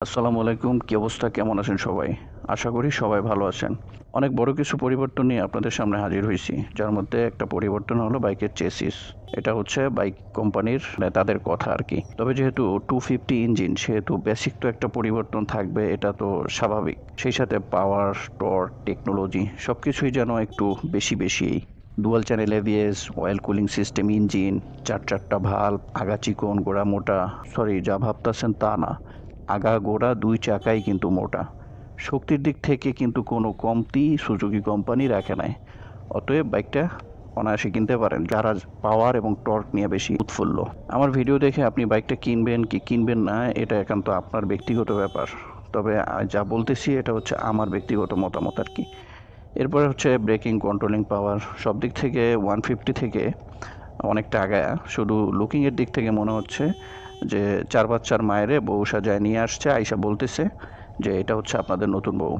আসসালামু আলাইকুম, কি অবস্থা, কেমন আছেন সবাই? আশা করি সবাই ভালো আছেন। অনেক বড় কিছু পরিবর্তন নিয়ে আপনাদের সামনে হাজির হয়েছি, যার মধ্যে একটা পরিবর্তন হলো বাইকের চেসিস। এটা হচ্ছে বাইক কোম্পানির তাদের কথা আর কি। তবে যেহেতু 250 ইঞ্জিন, সেহেতু বেসিক তো একটা পরিবর্তন থাকবে, এটা তো স্বাভাবিক। সেই সাথে পাওয়ার, টর্ক, টেকনোলজি সবকিছুই যেন একটু বেশি বেশি। Dual channel ABS, oil cooling system, engine, চারটা ভাল্ব, আগা চিকন গোড়া মোটা। সরি, যা ভাবতেছেন তা না, আগাগোড়া দুই চাকাই কিন্তু মোটা। শক্তির দিক থেকে কিন্তু কোনো কমতি সুজুকি কোম্পানি রাখে নাই। অতএব বাইকটা অনায়াসে কিনতে পারেন যারা পাওয়ার এবং টর্ক নিয়ে বেশি উৎফুল্ল। আমার ভিডিও দেখে আপনি বাইকটা কিনবেন কি কিনবেন না, এটা একান্ত আপনার ব্যক্তিগত ব্যাপার। তবে যা বলতেছি এটা হচ্ছে আমার ব্যক্তিগত মতামত আর কি। এরপরে হচ্ছে ব্রেকিং, কন্ট্রোলিং পাওয়ার সব দিক থেকে 150 থেকে অনেকটা আগায়া। শুধু লুকিংয়ের দিক থেকে মনে হচ্ছে যে 4 বাচ্চার মায়েরে বউ সাজায় নিয়ে আসছে, আইসা বলতেছে যে এটা হচ্ছে আপনাদের নতুন বউ।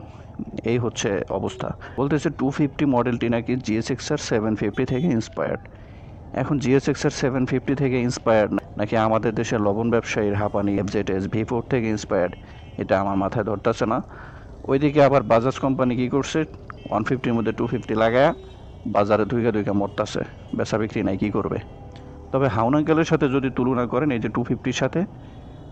এই হচ্ছে অবস্থা। বলতেছে 250 মডেলটি নাকি GSX-R 750 থেকে ইন্সপায়ার্ড। এখন GSX-R 750 থেকে ইন্সপায়ার্ড নাকি আমাদের দেশের লবণ ব্যবসায়ীর হাঁপানি FZS V4 থেকে ইন্সপায়ার্ড, এটা আমার মাথায় ধরতেছে না। ওইদিকে আবার বাজাজ কোম্পানি কী করছে, 150-র মধ্যে 250 লাগায়া বাজারে ধুইকা ধুইকা মরতাছে। বেচা বিক্রি নাই, কী করবে? তবে হাউন আঙ্কেলের সাথে যদি তুলনা করেন এই যে 250-র সাথে,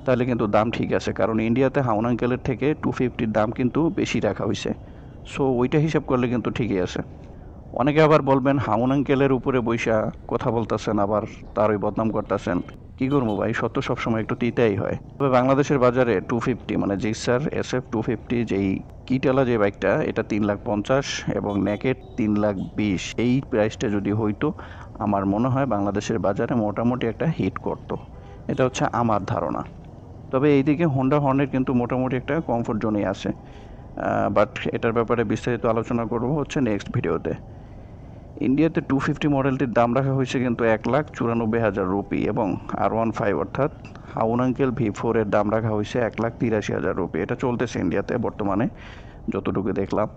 তাহলে কিন্তু দাম ঠিক আছে, কারণ ইন্ডিয়াতে হাউন আঙ্কেলের থেকে 250-র দাম কিন্তু বেশি রাখা হয়েছে। সো ওইটা হিসাব করলে কিন্তু ঠিকই আছে। অনেকে আবার বলবেন হাউন আঙ্কেলের উপরে বৈশা কথা বলতেছেন, আবার তারই বদনাম করতেছেন। কী করবো ভাই, সত্য সবসময় একটু তিতাই হয়। তবে বাংলাদেশের বাজারে 250 মানে জিক্সার SF 250 যেই কিটালা যে বাইকটা, এটা 3,50,000 এবং নেকেট 3,20,000। এই প্রাইসটা যদি হইতো, আমার মনে হয় বাংলাদেশের বাজারে মোটামুটি একটা হিট করতো। এটা হচ্ছে আমার ধারণা। তবে এইদিকে হোন্ডা হর্নেট কিন্তু মোটামুটি একটা কমফোর্ট জোনেই আছে। বাট এটার ব্যাপারে বিস্তারিত আলোচনা করব হচ্ছে নেক্সট ভিডিওতে। ইন্ডিয়াতে 250 মডেলটির দাম রাখা হয়েছে কিন্তু 1,94,000 রুপি, এবং R15 অর্থাৎ হাউন আঙ্কেল V4 এর দাম রাখা হয়েছে 1,83,000 রুপি। এটা চলতেছে ইন্ডিয়াতে বর্তমানে, যতটুকু দেখলাম।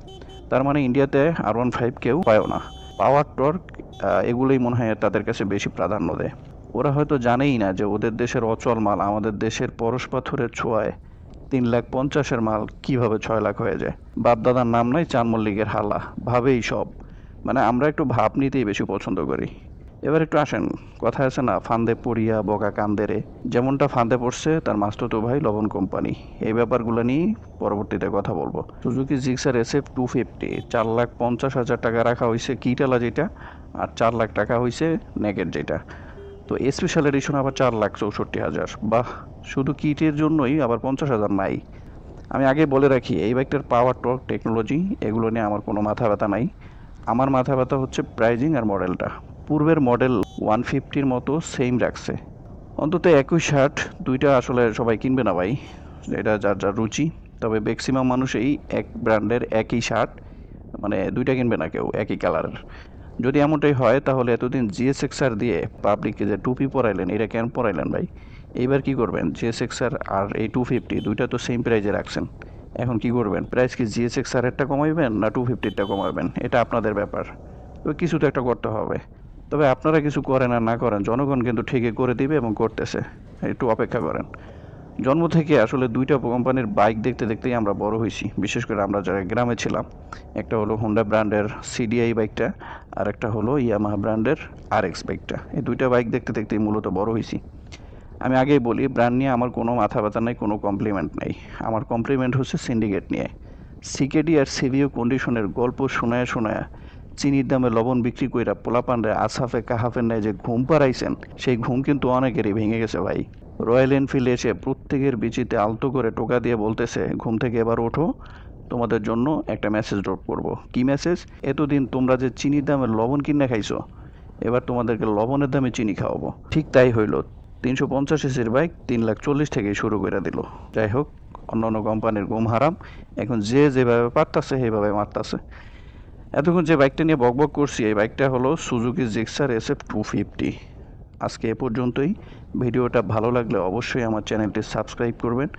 তার মানে ইন্ডিয়াতে R15 কেউ পায়ও না। পাওয়ার, টর্ক এগুলোই মনে হয় তাদের কাছে বেশি প্রাধান্য দেয়। ওরা হয়তো জানেই না যে ওদের দেশের অচল মাল আমাদের দেশের পরশ পাথরের ছোঁয়ায় 3,50,000-এর মাল কিভাবে 6 লাখ হয়ে যায়। বাপদাদার নাম নাই, চাঁদ মল্লিকের হালা, ভাবেই সব। মানে আমরা একটু ভাব নিতেই বেশি পছন্দ করি। এবার একটু আসেন, কথা আছে না, ফান্দে পড়িয়া বগা কান্দেরে। যেমনটা ফান্দে পড়ছে তার মাস্তুতো ভাই লবণ কোম্পানি। এই ব্যাপারগুলো নিয়ে পরবর্তীতে কথা বলবো। সুজুকি জিক্সার SF 250 4,50,000 টাকা রাখা হয়েছে কিটালা যেটা, আর 4 লাখ টাকা হয়েছে নেকেট যেটা। তো স্পেশাল এডিশন আবার 4,64,000। বাহ, শুধু কিটের জন্যই আবার 50,000 নাই। আমি আগে বলে রাখি, এই বাইকটার পাওয়ার, টর্ক, টেকনোলজি এগুলো নিয়ে আমার কোনো মাথা ব্যথা নাই। আমার মাথা ব্যথা হচ্ছে প্রাইজিং আর মডেলটা। পূর্বের মডেল 150-র মতো সেম রাখছে। অন্তত একই শার্ট দুইটা আসলে সবাই কিনবে না ভাই, এটা যার যার রুচি। তবে ম্যাক্সিমাম মানুষ এই এক ব্র্যান্ডের একই শার্ট মানে দুইটা কিনবে না কেউ একই কালারের। যদি এমনটাই হয় তাহলে এতদিন GSX-R দিয়ে পাবলিককে যে টুপি পরাইলেন, এটা কেন পরাইলেন ভাই? এইবার কি করবেন? GSX-R আর এই 250 দুইটা তো সেম প্রাইজে রাখছেন, এখন কি করবেন? প্রাইস কি GSX-R এরটা কমাইবেন না 250-টা কমাবেন? এটা আপনাদের ব্যাপার। তবে কিছু তো একটা করতে হবে। তবে আপনারা কিছু করেন আর না করেন, জনগণ কিন্তু ঠিকই করে দিবে এবং করতেছে। একটু অপেক্ষা করেন। জন্ম থেকে আসলে দুইটা কোম্পানির বাইক দেখতে দেখতেই আমরা বড় হয়েছি, বিশেষ করে আমরা যারা গ্রামে ছিলাম। একটা হলো হোন্ডা ব্র্যান্ডের CDI বাইকটা, আর একটা হলো ইয়ামাহা ব্র্যান্ডের RX বাইকটা। এই দুইটা বাইক দেখতে দেখতেই মূলত বড় হয়েছি। আমি আগেই বলি, ব্র্যান্ড নিয়ে আমার কোনো মাথা ব্যথা নাই, কোনো কমপ্লিমেন্ট নেই। আমার কমপ্লিমেন্ট হচ্ছে সিন্ডিকেট নিয়ে। সিকেডি আর সিভিও কন্ডিশনের গল্প শোনায় শোনায় চিনির দামে লবণ বিক্রি কইরা পোলাপানরে আসাফে কাহাফের নেয় যে ঘুম পাড়াইছেন, সেই ঘুম কিন্তু অনেকেরই ভেঙে গেছে ভাই। রয়্যাল এনফিল্ড এসে প্রত্যেকের বিচিতে আলতো করে টোকা দিয়ে বলতেছে, ঘুম থেকে এবার ওঠো, তোমাদের জন্য একটা মেসেজ ড্রপ করব। কি মেসেজ? এতদিন তোমরা যে চিনির দামে লবণ কিনে খাইছো, এবার তোমাদেরকে লবণের দামে চিনি খাওয়াবো। ঠিক তাই হইল। 350 সিসির বাইক 3,40,000 থেকেই শুরু করে দিল। যাই হোক, অন্যান্য কোম্পানির ঘুম হারাম। এখন যে যেভাবে পারতাছে সেইভাবে মারতাছে। এতক্ষণ যে বাইকটা নিয়ে বকবক করছি, এই বাইকটা হলো সুজুকি জিক্সার SF 250। আজকে এ পর্যন্তই। ভিডিওটা ভালো লাগলে অবশ্যই আমার চ্যানেলটি সাবস্ক্রাইব করবেন,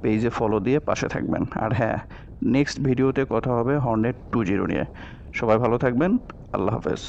পেজে ফলো দিয়ে পাশে থাকবেন। আর হ্যাঁ, নেক্সট ভিডিওতে কথা হবে হর্নেট 20 নিয়ে। সবাই ভালো থাকবেন। আল্লাহ হাফেজ।